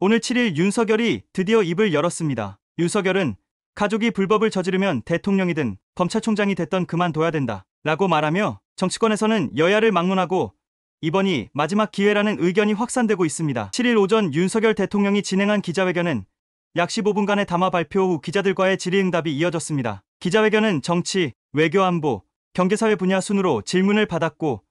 오늘 7일 윤석열이 드디어 입을 열었습니다. 윤석열은 가족이 불법을 저지르면 대통령이든 검찰총장이 됐던 그만둬야 된다 라고 말하며 정치권에서는 여야를 막론하고 이번이 마지막 기회라는 의견이 확산되고 있습니다. 7일 오전 윤석열 대통령이 진행한 기자회견은 약 15분간의 담화 발표 후 기자들과의 질의응답이 이어졌습니다. 기자회견은 정치, 외교 안보, 경제사회 분야 순으로 질문을 받았고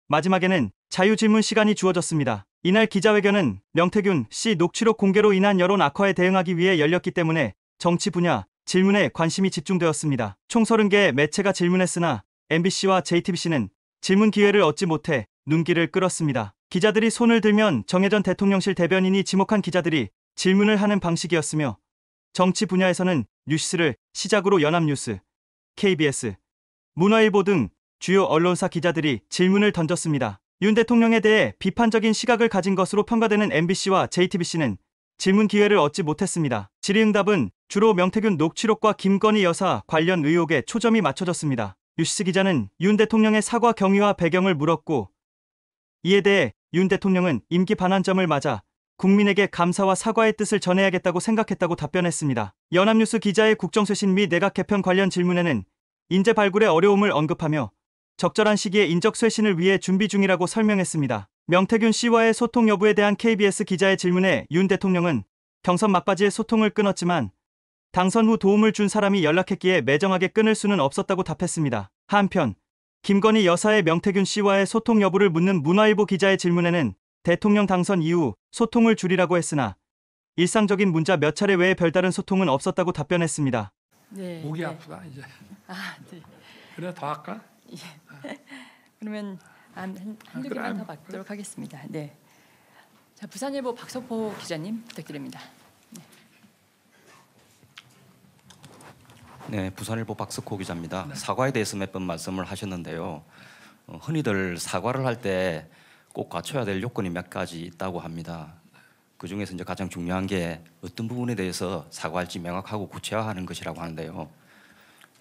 마지막에는 자유질문 시간이 주어졌습니다. 이날 기자회견은 명태균 씨 녹취록 공개로 인한 여론 악화에 대응하기 위해 열렸기 때문에 정치 분야 질문에 관심이 집중되었습니다. 총 30개의 매체가 질문했으나 MBC와 JTBC는 질문 기회를 얻지 못해 눈길을 끌었습니다. 기자들이 손을 들면 정해전 대통령실 대변인이 지목한 기자들이 질문을 하는 방식이었으며 정치 분야에서는 뉴스를 시작으로 연합뉴스, KBS, 문화일보 등 주요 언론사 기자들이 질문을 던졌습니다. 윤 대통령에 대해 비판적인 시각을 가진 것으로 평가되는 MBC와 JTBC는 질문 기회를 얻지 못했습니다. 질의응답은 주로 명태균 녹취록과 김건희 여사 관련 의혹에 초점이 맞춰졌습니다. 뉴스 기자는 윤 대통령의 사과 경위와 배경을 물었고 이에 대해 윤 대통령은 임기 반환점을 맞아 국민에게 감사와 사과의 뜻을 전해야겠다고 생각했다고 답변했습니다. 연합뉴스 기자의 국정쇄신 및 내각 개편 관련 질문에는 인재 발굴의 어려움을 언급하며 적절한 시기에 인적 쇄신을 위해 준비 중이라고 설명했습니다. 명태균 씨와의 소통 여부에 대한 KBS 기자의 질문에 윤 대통령은 경선 막바지에 소통을 끊었지만 당선 후 도움을 준 사람이 연락했기에 매정하게 끊을 수는 없었다고 답했습니다. 한편 김건희 여사의 명태균 씨와의 소통 여부를 묻는 문화일보 기자의 질문에는 대통령 당선 이후 소통을 줄이라고 했으나 일상적인 문자 몇 차례 외에 별다른 소통은 없었다고 답변했습니다. 네, 목이 네. 아프다 이제. 네. 그래 더 할까? 예. 그러면 한두 그래, 개만 더 받도록 하겠습니다. 네. 자, 부산일보 박석호 기자님 부탁드립니다. 네, 부산일보 박석호 기자입니다. 네. 사과에 대해서 몇 번 말씀을 하셨는데요. 흔히들 사과를 할 때 꼭 갖춰야 될 요건이 몇 가지 있다고 합니다. 그 중에서 이제 가장 중요한 게 어떤 부분에 대해서 사과할지 명확하고 구체화하는 것이라고 하는데요.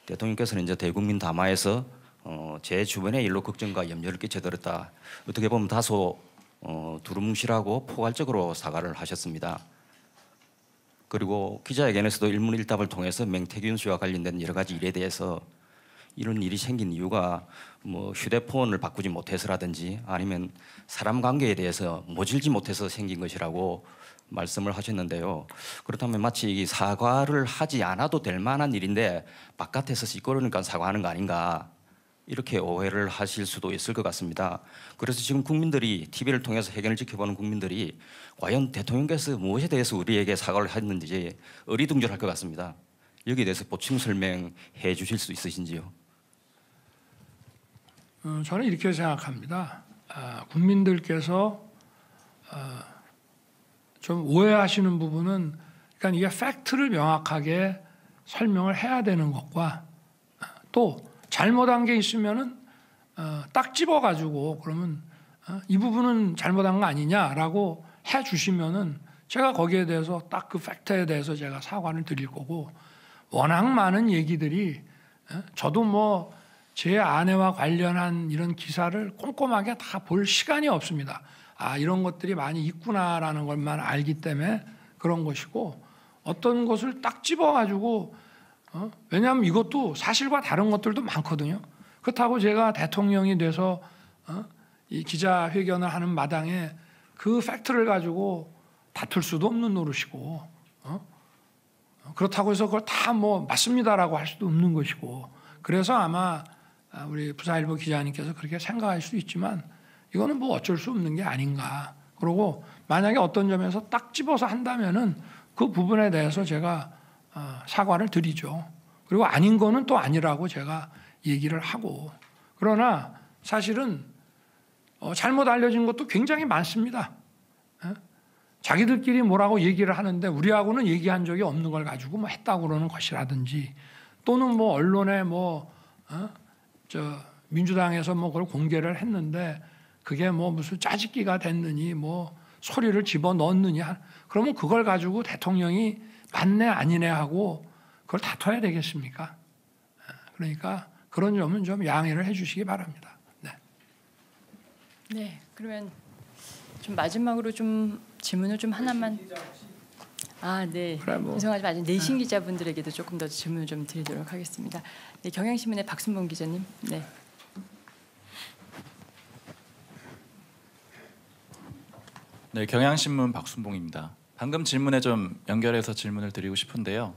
대통령께서는 이제 대국민 담화에서 제 주변의 일로 걱정과 염려를 끼쳐드렸다. 어떻게 보면 다소 두루뭉실하고 포괄적으로 사과를 하셨습니다. 그리고 기자회견에서도 일문일답을 통해서 명태균 씨와 관련된 여러 가지 일에 대해서 이런 일이 생긴 이유가 뭐 휴대폰을 바꾸지 못해서라든지 아니면 사람 관계에 대해서 모질지 못해서 생긴 것이라고 말씀을 하셨는데요. 그렇다면 마치 이 사과를 하지 않아도 될 만한 일인데 바깥에서 시끄러우니까 사과하는 거 아닌가 이렇게 오해를 하실 수도 있을 것 같습니다. 그래서 지금 국민들이 TV를 통해서 회견을 지켜보는 국민들이 과연 대통령께서 무엇에 대해서 우리에게 사과를 했는지 어리둥절할 것 같습니다. 여기에 대해서 보충 설명해 주실 수 있으신지요? 저는 이렇게 생각합니다. 국민들께서 좀 오해하시는 부분은 그러니까 이게 팩트를 명확하게 설명을 해야 되는 것과 또 잘못한 게 있으면은 딱 집어가지고 그러면 이 부분은 잘못한 거 아니냐라고 해주시면은 제가 거기에 대해서 딱 그 팩트에 대해서 제가 사과를 드릴 거고 워낙 많은 얘기들이 저도 뭐 제 아내와 관련한 이런 기사를 꼼꼼하게 다 볼 시간이 없습니다. 이런 것들이 많이 있구나라는 것만 알기 때문에 그런 것이고 어떤 것을 딱 집어가지고 왜냐하면 이것도 사실과 다른 것들도 많거든요. 그렇다고 제가 대통령이 돼서 이 기자회견을 하는 마당에 그 팩트를 가지고 다툴 수도 없는 노릇이고 그렇다고 해서 그걸 다 뭐 맞습니다라고 할 수도 없는 것이고 그래서 아마 우리 부산일보 기자님께서 그렇게 생각할 수도 있지만 이거는 뭐 어쩔 수 없는 게 아닌가. 그리고 만약에 어떤 점에서 딱 집어서 한다면은 그 부분에 대해서 제가 사과를 드리죠. 그리고 아닌 거는 또 아니라고 제가 얘기를 하고 그러나 사실은 잘못 알려진 것도 굉장히 많습니다. 자기들끼리 뭐라고 얘기를 하는데 우리하고는 얘기한 적이 없는 걸 가지고 뭐 했다고 그러는 것이라든지 또는 뭐 언론에 민주당에서 뭐 그걸 공개를 했는데 그게 뭐 무슨 짜집기가 됐느니 뭐 소리를 집어 넣었느냐 그러면 그걸 가지고 대통령이 맞네 아니네 하고 그걸 다퉈야 되겠습니까? 그러니까 그런 점은 좀 양해를 해주시기 바랍니다. 네. 네, 그러면 좀 마지막으로 좀 질문을 좀 하나만. 아, 네. 그래, 뭐. 죄송하지만 아직 내신 기자분들에게도 조금 더 질문을 좀 드리도록 하겠습니다. 네, 경향신문의 박순봉 기자님. 네. 네, 경향신문 박순봉입니다. 방금 질문에 좀 연결해서 질문을 드리고 싶은데요.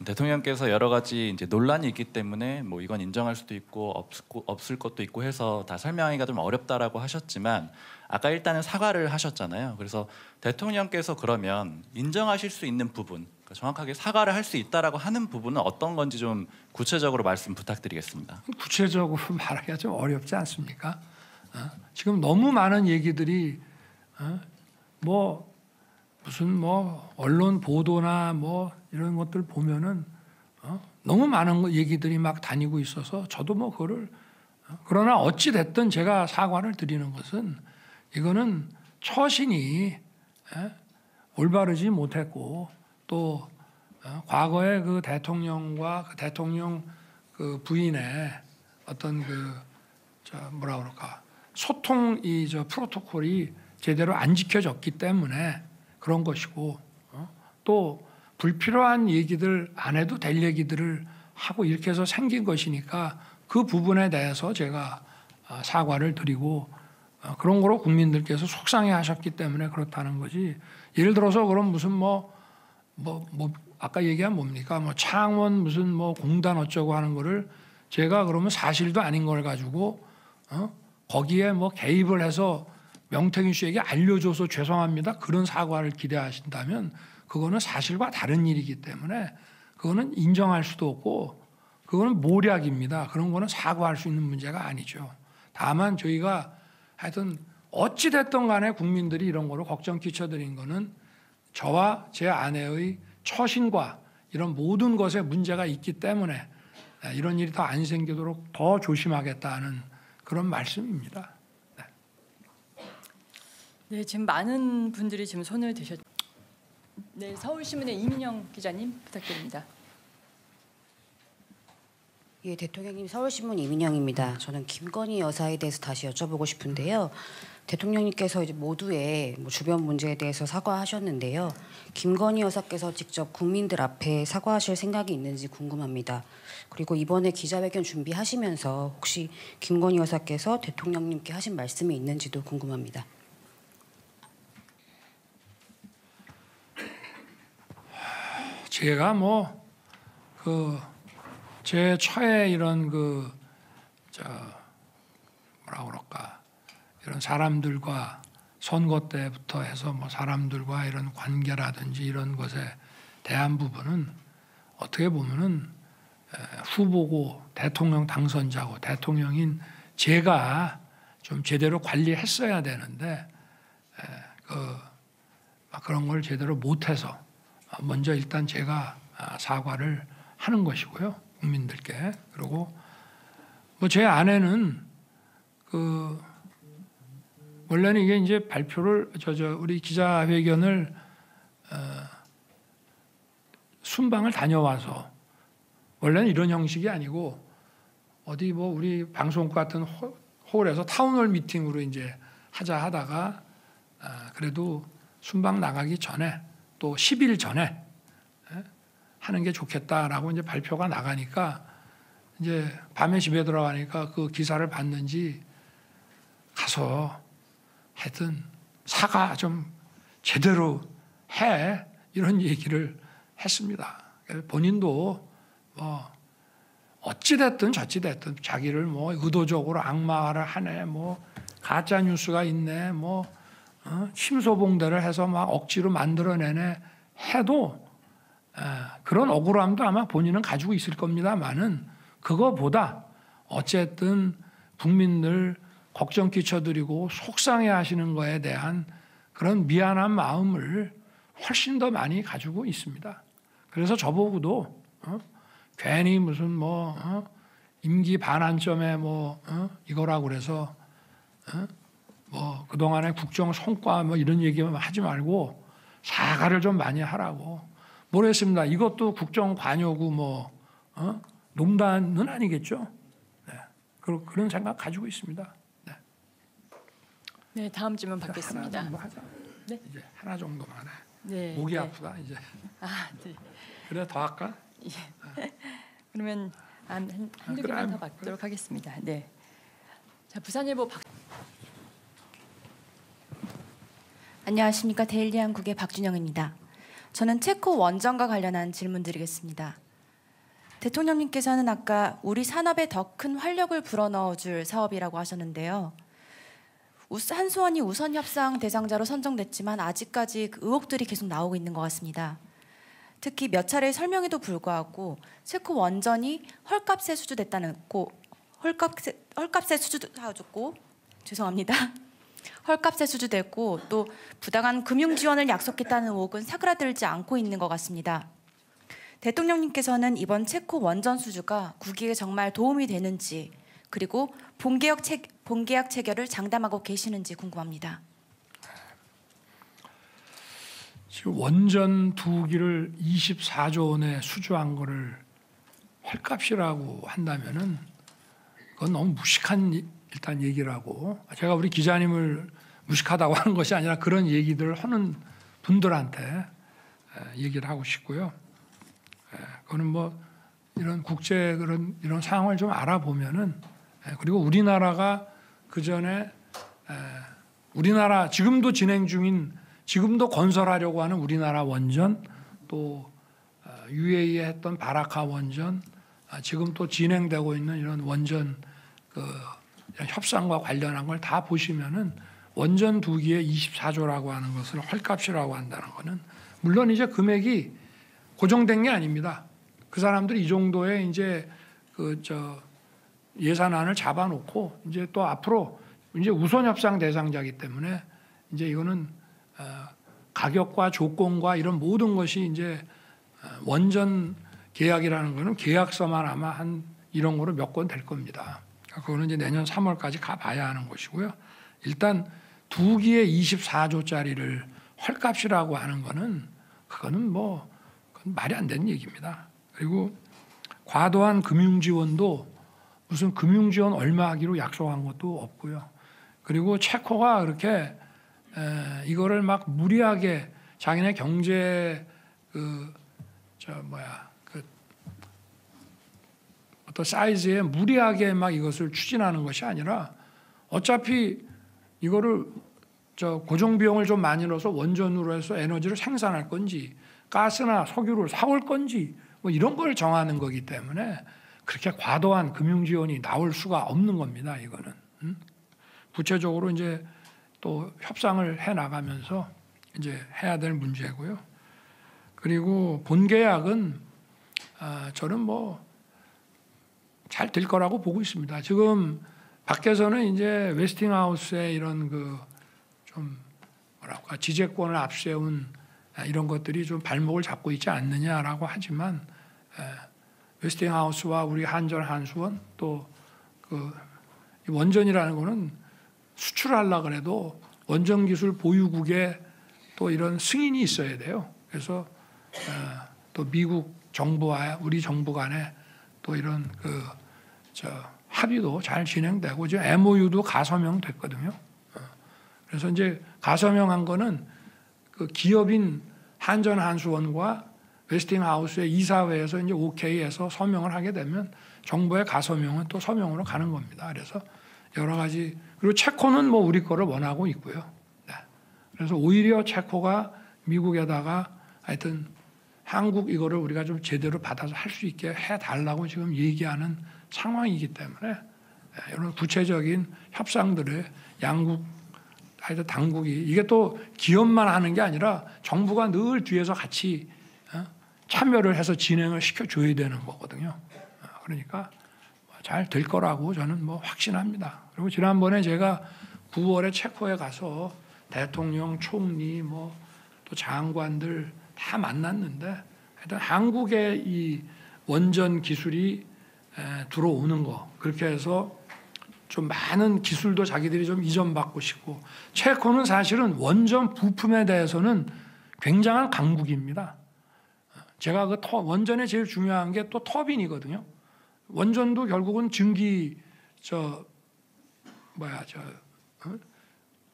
대통령께서 여러 가지 이제 논란이 있기 때문에 뭐 이건 인정할 수도 있고 없을 것도 있고 해서 다 설명하기가 좀 어렵다라고 하셨지만 아까 일단은 사과를 하셨잖아요. 그래서 대통령께서 그러면 인정하실 수 있는 부분, 그러니까 정확하게 사과를 할 수 있다라고 하는 부분은 어떤 건지 좀 구체적으로 말씀 부탁드리겠습니다. 구체적으로 말하기가 좀 어렵지 않습니까? 지금 너무 많은 얘기들이 뭐 무슨 뭐 언론 보도나 뭐 이런 것들 보면은 너무 많은 얘기들이 막 다니고 있어서 저도 뭐 그거를 그러나 어찌 됐든 제가 사과를 드리는 것은 이거는 처신이 올바르지 못했고 또 과거에 그 대통령과 그 대통령 그 부인의 어떤 뭐라 그럴까 소통 저 프로토콜이 제대로 안 지켜졌기 때문에 그런 것이고 또 불필요한 얘기들 안 해도 될 얘기들을 하고 이렇게 해서 생긴 것이니까 그 부분에 대해서 제가 사과를 드리고 그런 거로 국민들께서 속상해하셨기 때문에 그렇다는 거지. 예를 들어서 그럼 무슨 뭐 아까 얘기한 뭡니까? 뭐 창원 무슨 뭐 공단 어쩌고 하는 거를 제가 그러면 사실도 아닌 걸 가지고 거기에 뭐 개입을 해서 명태균 씨에게 알려줘서 죄송합니다. 그런 사과를 기대하신다면 그거는 사실과 다른 일이기 때문에 그거는 인정할 수도 없고 그거는 모략입니다. 그런 거는 사과할 수 있는 문제가 아니죠. 다만 저희가 하여튼 어찌 됐든 간에 국민들이 이런 거로 걱정 끼쳐드린 거는 저와 제 아내의 처신과 이런 모든 것에 문제가 있기 때문에 이런 일이 더 안 생기도록 더 조심하겠다는 그런 말씀입니다. 네, 지금 많은 분들이 지금 손을 드셨. 네, 서울신문의 이민영 기자님 부탁드립니다. 예, 대통령님 서울신문 이민영입니다. 저는 김건희 여사에 대해서 다시 여쭤보고 싶은데요. 대통령님께서 이제 모두의 주변 문제에 대해서 사과하셨는데요. 김건희 여사께서 직접 국민들 앞에 사과하실 생각이 있는지 궁금합니다. 그리고 이번에 기자회견 준비하시면서 혹시 김건희 여사께서 대통령님께 하신 말씀이 있는지도 궁금합니다. 제가 제 처에 이런 뭐라 그럴까 이런 사람들과 선거 때부터 해서 뭐 사람들과 이런 관계라든지 이런 것에 대한 부분은 어떻게 보면은 후보고 대통령 당선자고 대통령인 제가 좀 제대로 관리했어야 되는데 그런 걸 제대로 못해서 먼저 일단 제가 사과를 하는 것이고요. 국민들께. 그리고 뭐 제 아내는 원래는 이게 이제 발표를 우리 기자회견을 순방을 다녀와서 원래는 이런 형식이 아니고 어디 뭐 우리 방송국 같은 홀에서 타운홀 미팅으로 이제 하다가 그래도 순방 나가기 전에 또 10일 전에 하는 게 좋겠다라고 이제 발표가 나가니까 이제 밤에 집에 들어가니까 그 기사를 봤는지 가서 하여튼 사과 좀 제대로 해 이런 얘기를 했습니다. 본인도 뭐 어찌 됐든 저찌 됐든 자기를 뭐 의도적으로 악마를 하네 뭐 가짜 뉴스가 있네 뭐 침소봉대를 해서 막 억지로 만들어내네 해도 그런 억울함도 아마 본인은 가지고 있을 겁니다만은 그거보다 어쨌든 국민들 걱정 끼쳐드리고 속상해하시는 거에 대한 그런 미안한 마음을 훨씬 더 많이 가지고 있습니다. 그래서 저보고도 괜히 무슨 임기 반환점에 이거라고 그래서 그동안의 국정 성과 이런 얘기만 하지 말고 사과를 좀 많이 하라고 모르겠습니다. 이것도 국정 관여고 농단은 아니겠죠. 네. 그런 생각 가지고 있습니다. 네. 네, 다음 질문 받겠습니다. 하나 정도 하자. 네. 이제 하나 정도만 해. 네. 목이 네. 아프다 이제. 아, 네. 그래 더 할까? 그러면 한두 그래, 개만 더 그래. 받도록 하겠습니다. 네. 자, 부산일보 박. 안녕하십니까. 데일리 한국의 박준영입니다. 저는 체코 원전과 관련한 질문 드리겠습니다. 대통령님께서는 아까 우리 산업에 더 큰 활력을 불어넣어줄 사업이라고 하셨는데요. 한수원이 우선 협상 대상자로 선정됐지만 아직까지 그 의혹들이 계속 나오고 있는 것 같습니다. 특히 몇 차례 설명에도 불구하고 체코 원전이 헐값에 수주됐고 죄송합니다. 헐값에 수주됐고 또 부당한 금융 지원을 약속했다는 의혹은 사그라들지 않고 있는 것 같습니다. 대통령님께서는 이번 체코 원전 수주가 국익에 정말 도움이 되는지 그리고 본계약 체결을 장담하고 계시는지 궁금합니다. 지금 원전 2기를 24조 원에 수주한 거를 헐값이라고 한다면은 그건 너무 무식한 일단 얘기라고. 제가 우리 기자님을 무식하다고 하는 것이 아니라 그런 얘기들을 하는 분들한테 얘기를 하고 싶고요. 그거는 뭐 이런 국제 이런 상황을 좀 알아보면은 그리고 우리나라가 그 전에 우리나라 지금도 진행 중인 지금도 건설하려고 하는 우리나라 원전 또 UAE에 했던 바라카 원전 지금 또 진행되고 있는 이런 원전 이런 협상과 관련한 걸 다 보시면은 원전 2기에 24조라고 하는 것을 헐값이라고 한다는 거는 물론 이제 금액이 고정된 게 아닙니다. 그 사람들이 이 정도의 이제 예산안을 잡아놓고 이제 또 앞으로 이제 우선 협상 대상자이기 때문에 이제 이거는 가격과 조건과 이런 모든 것이 이제 원전 계약이라는 거는 계약서만 아마 한 이런 거로 몇 건 될 겁니다. 그거는 이제 내년 3월까지 가봐야 하는 것이고요. 일단 2기에 24조짜리를 헐값이라고 하는 거는 그거는 뭐 그건 말이 안 되는 얘기입니다. 그리고 과도한 금융 지원도 무슨 금융 지원 얼마 하기로 약속한 것도 없고요. 그리고 체코가 그렇게 이거를 막 무리하게 자기네 경제 어떤 사이즈에 무리하게 막 이것을 추진하는 것이 아니라 어차피 이거를 고정 비용을 좀 많이 넣어서 원전으로 해서 에너지를 생산할 건지 가스나 석유를 사올 건지 뭐 이런 걸 정하는 거기 때문에 그렇게 과도한 금융 지원이 나올 수가 없는 겁니다. 이거는 구체적으로 이제 또 협상을 해 나가면서 이제 해야 될 문제고요. 그리고 본계약은 저는 뭐 잘 될 거라고 보고 있습니다. 지금 밖에서는 이제 웨스팅하우스의 이런 좀 뭐랄까 지재권을 앞세운 이런 것들이 좀 발목을 잡고 있지 않느냐라고 하지만 웨스팅하우스와 우리 한전한수원 또 원전이라는 거는 수출하려고 그래도 원전 기술 보유국에 또 이런 승인이 있어야 돼요. 그래서 또 미국 정부와 우리 정부 간에 또 이런 합의도 잘 진행되고 지금 MOU도 가서명 됐거든요. 그래서 이제 가서명한 거는 그 기업인 한전한수원과 웨스팅하우스의 이사회에서 이제 오케이해서 서명을 하게 되면 정부의 가서명은 또 서명으로 가는 겁니다. 그래서 여러 가지 그리고 체코는 뭐 우리 거를 원하고 있고요. 네. 그래서 오히려 체코가 미국에다가 하여튼 한국 이거를 우리가 좀 제대로 받아서 할 수 있게 해달라고 지금 얘기하는 상황이기 때문에 이런 구체적인 협상들을 양국 하여튼 당국이 이게 또 기업만 하는 게 아니라 정부가 늘 뒤에서 같이 참여를 해서 진행을 시켜줘야 되는 거거든요. 그러니까 잘 될 거라고 저는 뭐 확신합니다. 그리고 지난번에 제가 9월에 체코에 가서 대통령, 총리, 뭐 또 장관들 다 만났는데 하여튼 한국의 이 원전 기술이 들어오는 거 그렇게 해서 좀 많은 기술도 자기들이 좀 이전받고 싶고 체코는 사실은 원전 부품에 대해서는 굉장한 강국입니다. 제가 원전에 제일 중요한 게 또 터빈이거든요. 원전도 결국은 증기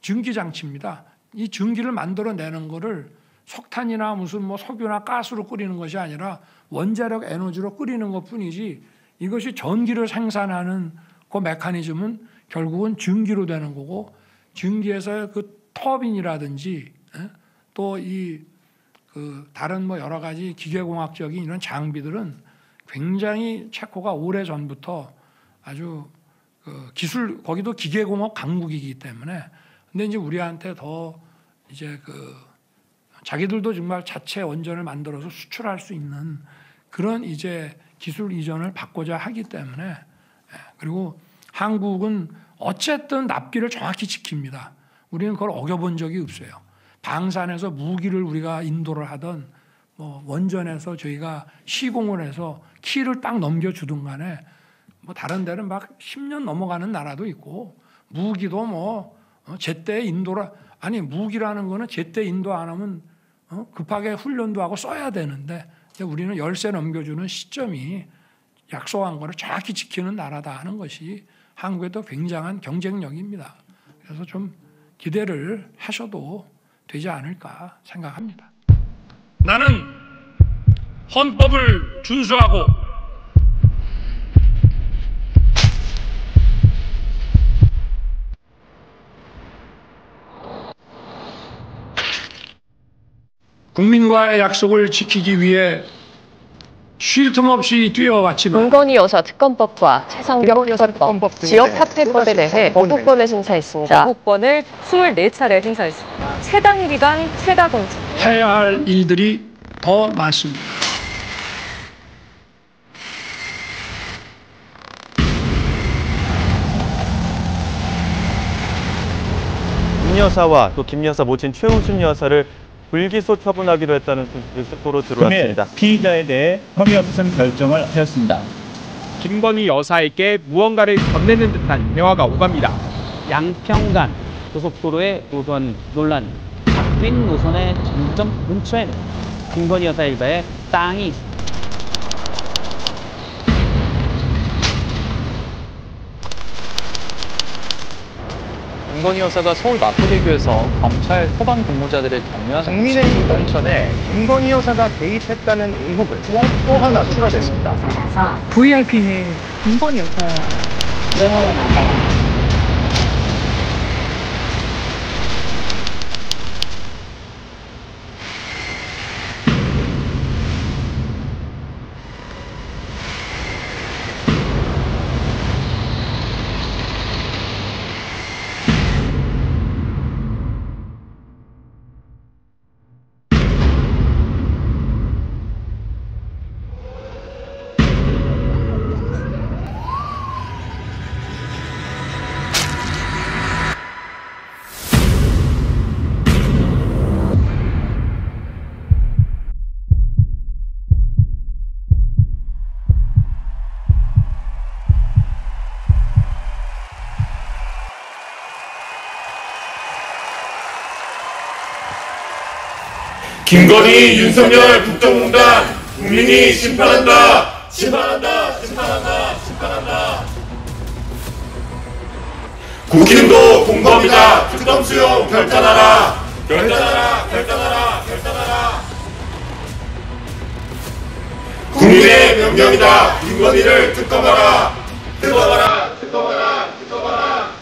증기 장치입니다. 이 증기를 만들어내는 거를 석탄이나 무슨 뭐 석유나 가스로 끓이는 것이 아니라 원자력 에너지로 끓이는 것뿐이지 이것이 전기를 생산하는 그 메커니즘은 결국은 증기로 되는 거고 증기에서 그 터빈이라든지 또 이 그 다른 뭐 여러 가지 기계공학적인 이런 장비들은 굉장히 체코가 오래 전부터 아주 그 기술 거기도 기계공학 강국이기 때문에 근데 이제 우리한테 더 이제 그 자기들도 정말 자체 원전을 만들어서 수출할 수 있는 그런 이제 기술 이전을 받고자 하기 때문에 그리고 한국은 어쨌든 납기를 정확히 지킵니다. 우리는 그걸 어겨본 적이 없어요. 방산에서 무기를 우리가 인도를 하던 뭐 원전에서 저희가 시공을 해서 키를 딱 넘겨주든 간에 뭐 다른 데는 막 10년 넘어가는 나라도 있고 무기도 뭐 제때 인도라 아니 무기라는 거는 제때 인도 안 하면 급하게 훈련도 하고 써야 되는데 우리는 열세 넘겨주는 시점이 약속한 거를 정확히 지키는 나라다 하는 것이 한국에도 굉장한 경쟁력입니다. 그래서 좀 기대를 하셔도 되지 않을까 생각합니다. 나는 헌법을 준수하고 국민과의 약속을 지키기 위해 쉴 틈 없이 뛰어왔지만 김건희 여사 특검법과 최상병 특검법 지역 사퇴법에 대해 거부권을 행사했습니다. 거부권을 24차례 행사했습니다. 최단 기간 최다 공직. 해야 할 일들이 더 많습니다. 김 여사와 또 김 여사 모친 최우순 여사를 불기소 처분하기로 했다는 소식이 속보로 들어왔습니다. 피의자에 대해 혐의 없음 결정을 하였습니다. 김건희 여사에게 무언가를 건네는 듯한 대화가 오갑니다. 양평간 고속도로의 노선 논란, 바뀐 노선의 점점 근처에는 김건희 여사 일가의 땅이 있습니다. 김건희 여사가 서울 마포대교에서 검찰 소방 근무자들을 격려한 국민의힘 공천에 김건희 여사가 개입했다는 의혹을 또 하나 추가됐습니다. VIP는 김건희 여사 김건희, 윤석열 국정농단 국민이 심판한다. 심판한다. 심판한다. 심판한다. 국힘도 공범이다. 특검 수용 결단하라. 결단하라. 결단하라. 결단하라. 국민의 명령이다. 김건희를 특검하라. 특검하라. 특검하라. 특검하라.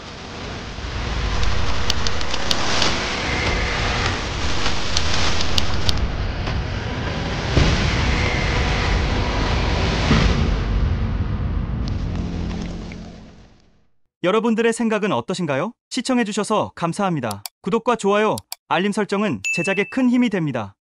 여러분들의 생각은 어떠신가요? 시청해주셔서 감사합니다. 구독과 좋아요, 알림 설정은 제작에 큰 힘이 됩니다.